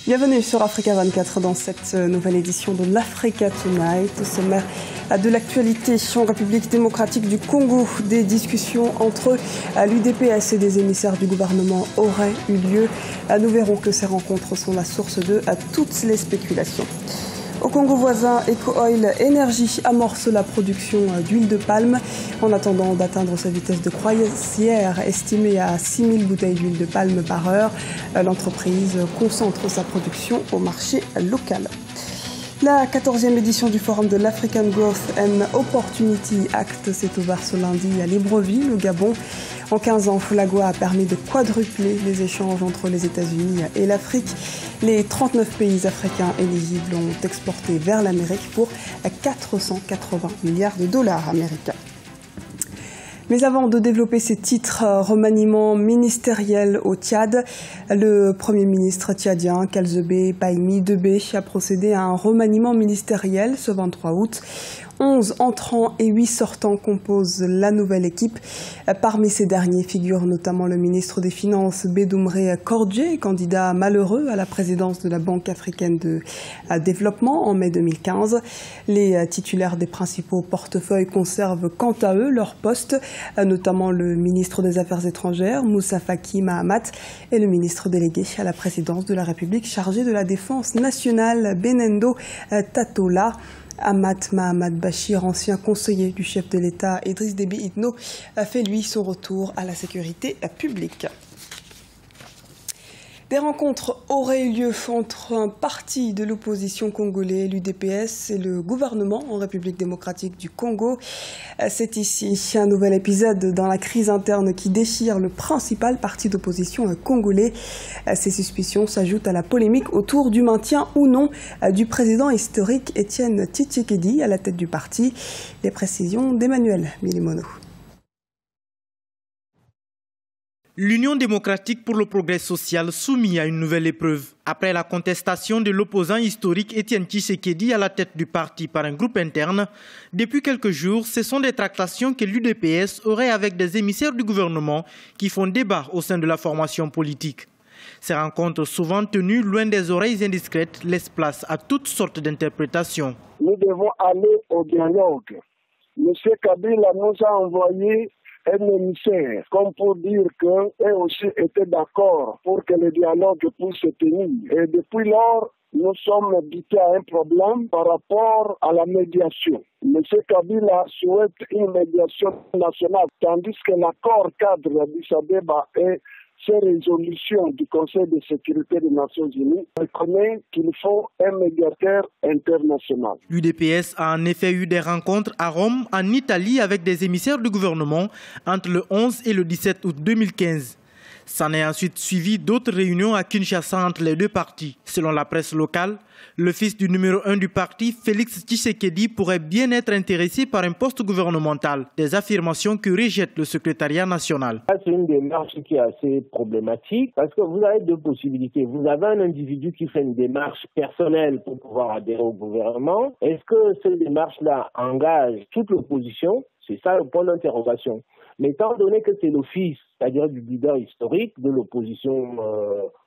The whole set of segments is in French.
Bienvenue sur Africa 24 dans cette nouvelle édition de l'Africa Tonight. Au sommaire de l'actualité en République démocratique du Congo, des discussions entre l'UDPS et des émissaires du gouvernement auraient eu lieu. Nous verrons que ces rencontres sont la source de toutes les spéculations. Au Congo voisin, EcoOil Energy amorce la production d'huile de palme. En attendant d'atteindre sa vitesse de croisière estimée à 6000 bouteilles d'huile de palme par heure, l'entreprise concentre sa production au marché local. La 14e édition du forum de l'African Growth and Opportunity Act s'est ouverte ce lundi à Libreville, au Gabon. En 15 ans, Fulagua a permis de quadrupler les échanges entre les États-Unis et l'Afrique. Les 39 pays africains éligibles ont exporté vers l'Amérique pour 480 milliards de dollars américains. Mais avant de développer ces titres, remaniement ministériel au Tchad, le Premier ministre tchadien, Kalzebe Paimi Debé, a procédé à un remaniement ministériel ce 23 août. 11 entrants et 8 sortants composent la nouvelle équipe. Parmi ces derniers figure notamment le ministre des Finances Bédoumré Kordjé, candidat malheureux à la présidence de la Banque africaine de développement en mai 2015. Les titulaires des principaux portefeuilles conservent quant à eux leur poste, notamment le ministre des Affaires étrangères Moussa Faki Mahamat et le ministre délégué à la présidence de la République chargé de la défense nationale Benendo Tatola. Ahmad Mahamad Bachir, ancien conseiller du chef de l'État Idriss Déby Itno, a fait lui son retour à la sécurité publique. Des rencontres auraient eu lieu entre un parti de l'opposition congolais, l'UDPS, et le gouvernement en République démocratique du Congo. C'est ici un nouvel épisode dans la crise interne qui déchire le principal parti d'opposition congolais. Ces suspicions s'ajoutent à la polémique autour du maintien ou non du président historique Étienne Tshisekedi à la tête du parti. Les précisions d'Emmanuel Milimono. L'Union démocratique pour le progrès social soumise à une nouvelle épreuve. Après la contestation de l'opposant historique Étienne Tshisekedi à la tête du parti par un groupe interne, depuis quelques jours, ce sont des tractations que l'UDPS aurait avec des émissaires du gouvernement qui font débat au sein de la formation politique. Ces rencontres, souvent tenues loin des oreilles indiscrètes, laissent place à toutes sortes d'interprétations. Nous devons aller au dialogue. M. Kabila nous a envoyé un émissaire, comme pour dire qu'eux aussi étaient d'accord pour que le dialogue puisse se tenir. Et depuis lors, nous sommes butés à un problème par rapport à la médiation. M. Kabila souhaite une médiation nationale, tandis que l'accord cadre d'Addis Abeba et ces résolutions du Conseil de sécurité des Nations Unies reconnaissent qu'il faut un médiateur international. L'UDPS a en effet eu des rencontres à Rome, en Italie, avec des émissaires du gouvernement entre le 11 et le 17 août 2015. S'en est ensuite suivi d'autres réunions à Kinshasa entre les deux partis. Selon la presse locale, le fils du numéro 1 du parti, Félix Tshisekedi, pourrait bien être intéressé par un poste gouvernemental. Des affirmations que rejette le secrétariat national. C'est une démarche qui est assez problématique parce que vous avez deux possibilités. Vous avez un individu qui fait une démarche personnelle pour pouvoir adhérer au gouvernement. Est-ce que cette démarche-là engage toute l'opposition? C'est ça le point d'interrogation. Mais étant donné que c'est le fils, c'est-à-dire du leader historique de l'opposition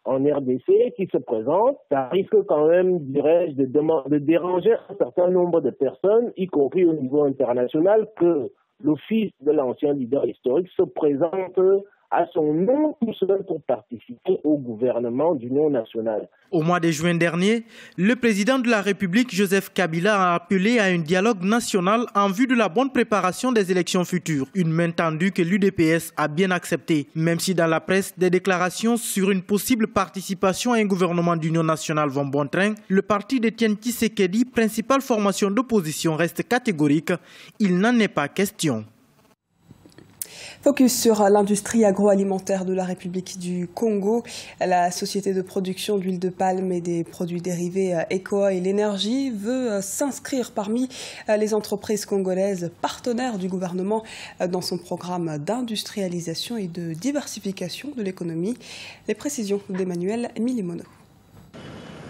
en RDC qui se présente, ça risque quand même, dirais-je, de déranger un certain nombre de personnes, y compris au niveau international, que le fils de l'ancien leader historique se présente à son nom tout seul pour participer au gouvernement d'union nationale. Au mois de juin dernier, le président de la République, Joseph Kabila, a appelé à un dialogue national en vue de la bonne préparation des élections futures. Une main tendue que l'UDPS a bien acceptée, même si dans la presse, des déclarations sur une possible participation à un gouvernement d'union nationale vont bon train, le parti d'Étienne Tshisekedi, principale formation d'opposition, reste catégorique. Il n'en est pas question. Focus sur l'industrie agroalimentaire de la République du Congo. La société de production d'huile de palme et des produits dérivés EcoOil Energy veut s'inscrire parmi les entreprises congolaises partenaires du gouvernement dans son programme d'industrialisation et de diversification de l'économie. Les précisions d'Emmanuel Milimono.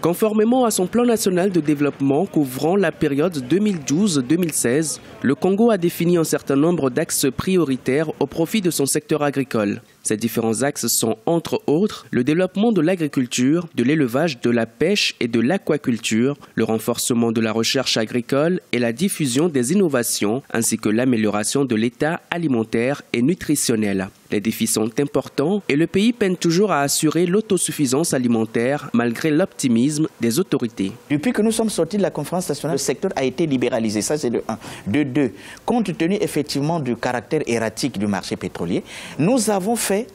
Conformément à son plan national de développement couvrant la période 2012-2016, le Congo a défini un certain nombre d'axes prioritaires au profit de son secteur agricole. Ces différents axes sont, entre autres, le développement de l'agriculture, de l'élevage, de la pêche et de l'aquaculture, le renforcement de la recherche agricole et la diffusion des innovations, ainsi que l'amélioration de l'état alimentaire et nutritionnel. Les défis sont importants et le pays peine toujours à assurer l'autosuffisance alimentaire malgré l'optimisme des autorités. Depuis que nous sommes sortis de la conférence nationale, le secteur a été libéralisé, ça c'est de 1. De 2, compte tenu effectivement du caractère erratique du marché pétrolier, nous avons fait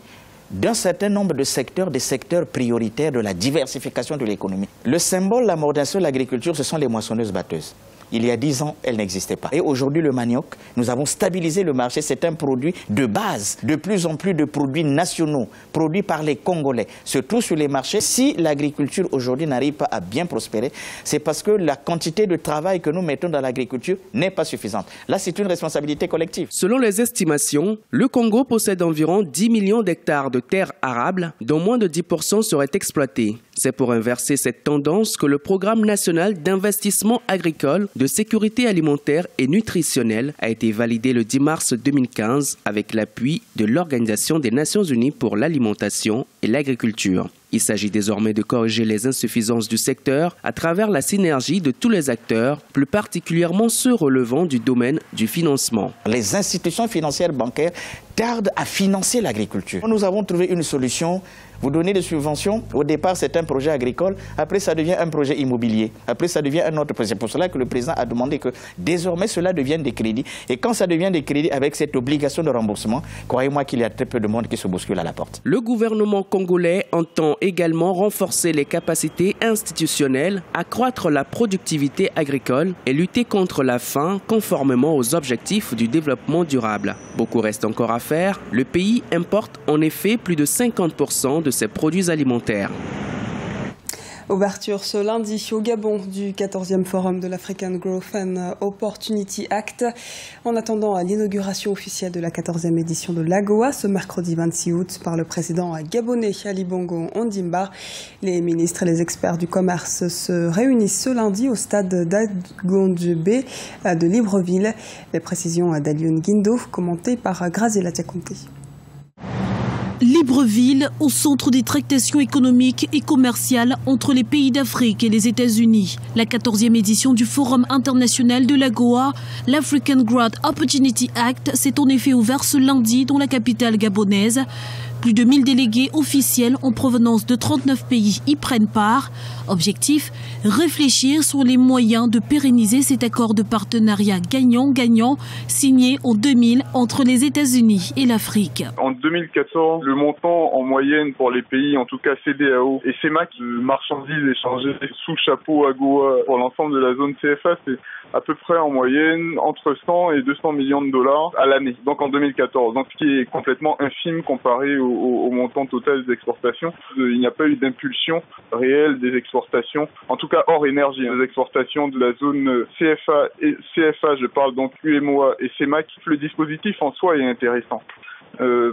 d'un certain nombre de secteurs, des secteurs prioritaires de la diversification de l'économie. Le symbole, la modernisation de l'agriculture, ce sont les moissonneuses-batteuses. Il y a 10 ans, elles n'existaient pas. Et aujourd'hui, le manioc, nous avons stabilisé le marché. C'est un produit de base. De plus en plus de produits nationaux, produits par les Congolais, se trouvent sur les marchés. Si l'agriculture aujourd'hui n'arrive pas à bien prospérer, c'est parce que la quantité de travail que nous mettons dans l'agriculture n'est pas suffisante. Là, c'est une responsabilité collective. Selon les estimations, le Congo possède environ 10 millions d'hectares de terres arables, dont moins de 10% seraient exploités. C'est pour inverser cette tendance que le Programme national d'investissement agricole, de sécurité alimentaire et nutritionnelle a été validé le 10 mars 2015 avec l'appui de l'Organisation des Nations Unies pour l'alimentation et l'agriculture. Il s'agit désormais de corriger les insuffisances du secteur à travers la synergie de tous les acteurs, plus particulièrement ceux relevant du domaine du financement. Les institutions financières bancaires tardent à financer l'agriculture. Nous avons trouvé une solution. Vous donnez des subventions, au départ c'est un projet agricole, après ça devient un projet immobilier, après ça devient un autre projet. C'est pour cela que le président a demandé que désormais cela devienne des crédits. Et quand ça devient des crédits avec cette obligation de remboursement, croyez-moi qu'il y a très peu de monde qui se bouscule à la porte. Le gouvernement congolais entend également renforcer les capacités institutionnelles, accroître la productivité agricole et lutter contre la faim conformément aux objectifs du développement durable. Beaucoup reste encore à faire. Le pays importe en effet plus de 50% de ses produits alimentaires. Ouverture ce lundi au Gabon du 14e forum de l'African Growth and Opportunity Act. En attendant à l'inauguration officielle de la 14e édition de l'AGOA ce mercredi 26 août par le président gabonais Ali Bongo Ondimba, les ministres et les experts du commerce se réunissent ce lundi au stade d'Adgonjebe de Libreville. Les précisions d'Alioune Guindo, commentées par Graziella Diaconté. Libreville, au centre des tractations économiques et commerciales entre les pays d'Afrique et les États-Unis. La 14e édition du Forum international de l'AGOA, l'African Growth Opportunity Act, s'est en effet ouvert ce lundi dans la capitale gabonaise. Plus de 1000 délégués officiels en provenance de 39 pays y prennent part. Objectif, réfléchir sur les moyens de pérenniser cet accord de partenariat gagnant-gagnant signé en 2000 entre les États-Unis et l'Afrique. En 2014, le montant en moyenne pour les pays, en tout cas CEDEAO et CEMAC, de marchandises échangées sous chapeau AGOA pour l'ensemble de la zone CFA, c'est à peu près en moyenne entre 100 et 200 millions de dollars à l'année, donc en 2014. Donc ce qui est complètement infime comparé au montant total des exportations. Il n'y a pas eu d'impulsion réelle des exportations, en tout cas hors énergie. Les exportations de la zone CFA, je parle donc UMOA et CEMAC, le dispositif en soi est intéressant.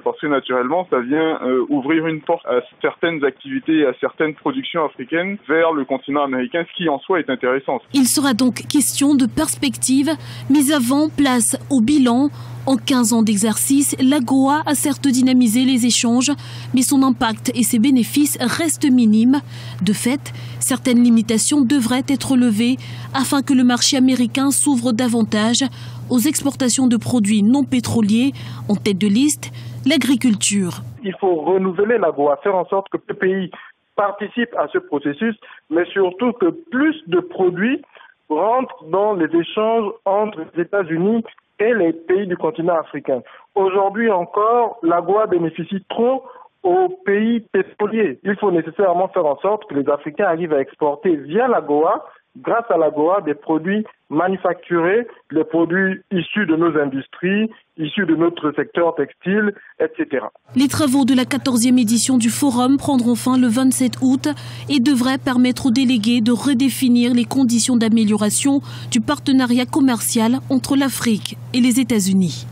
Parce que naturellement, ça vient ouvrir une porte à certaines activités, à certaines productions africaines vers le continent américain, ce qui en soi est intéressant. Il sera donc question de perspective, mais avant, place au bilan. En 15 ans d'exercice, l'AGOA a certes dynamisé les échanges, mais son impact et ses bénéfices restent minimes. De fait, certaines limitations devraient être levées afin que le marché américain s'ouvre davantage aux exportations de produits non pétroliers. En tête de liste, l'agriculture. Il faut renouveler l'AGOA, faire en sorte que les pays participent à ce processus, mais surtout que plus de produits rentrent dans les échanges entre les États-Unis et les pays du continent africain. Aujourd'hui encore, l'AGOA bénéficie trop aux pays pétroliers. Il faut nécessairement faire en sorte que les Africains arrivent à exporter via l'AGOA, grâce à l'AGOA, des produits manufacturés, les produits issus de nos industries, issus de notre secteur textile, etc. Les travaux de la 14e édition du Forum prendront fin le 27 août et devraient permettre aux délégués de redéfinir les conditions d'amélioration du partenariat commercial entre l'Afrique et les États-Unis.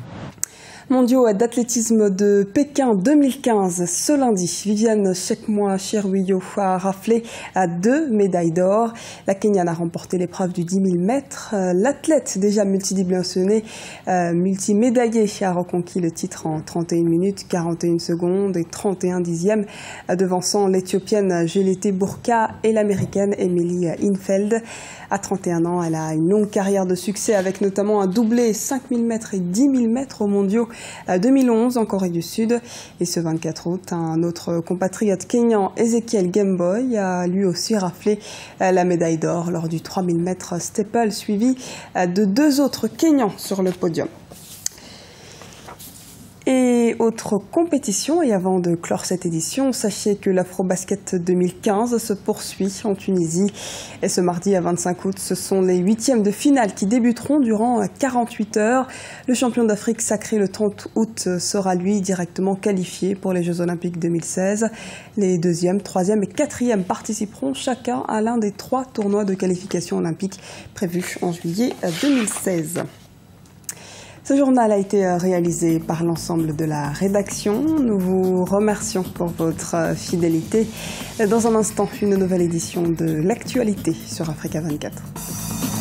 Mondiaux d'athlétisme de Pékin 2015. Ce lundi, Viviane Chekmoa-Cheruiyot a raflé à 2 médailles d'or. La Kenyane a remporté l'épreuve du 10 000 mètres. L'athlète déjà multidimensionné, multimédaillé, a reconquis le titre en 31 minutes, 41 secondes et 31 dixièmes, devançant l'Éthiopienne Gelete Burka et l'Américaine Emily Infeld. À 31 ans, elle a une longue carrière de succès avec notamment un doublé 5 000 mètres et 10 000 mètres aux mondiaux 2011 en Corée du Sud. Et ce 24 août, un autre compatriote kényan, Ezekiel Gemboy, a lui aussi raflé la médaille d'or lors du 3 000 mètres steeple, suivi de 2 autres Kenyans sur le podium. Et autre compétition, et avant de clore cette édition, sachez que l'Afrobasket 2015 se poursuit en Tunisie. Et ce mardi à 25 août, ce sont les 8e de finale qui débuteront durant 48 heures. Le champion d'Afrique sacré le 30 août sera lui directement qualifié pour les Jeux Olympiques 2016. Les 2e, 3e et 4e participeront chacun à l'un des 3 tournois de qualification olympique prévus en juillet 2016. Ce journal a été réalisé par l'ensemble de la rédaction. Nous vous remercions pour votre fidélité. Dans un instant, une nouvelle édition de l'actualité sur Africa 24.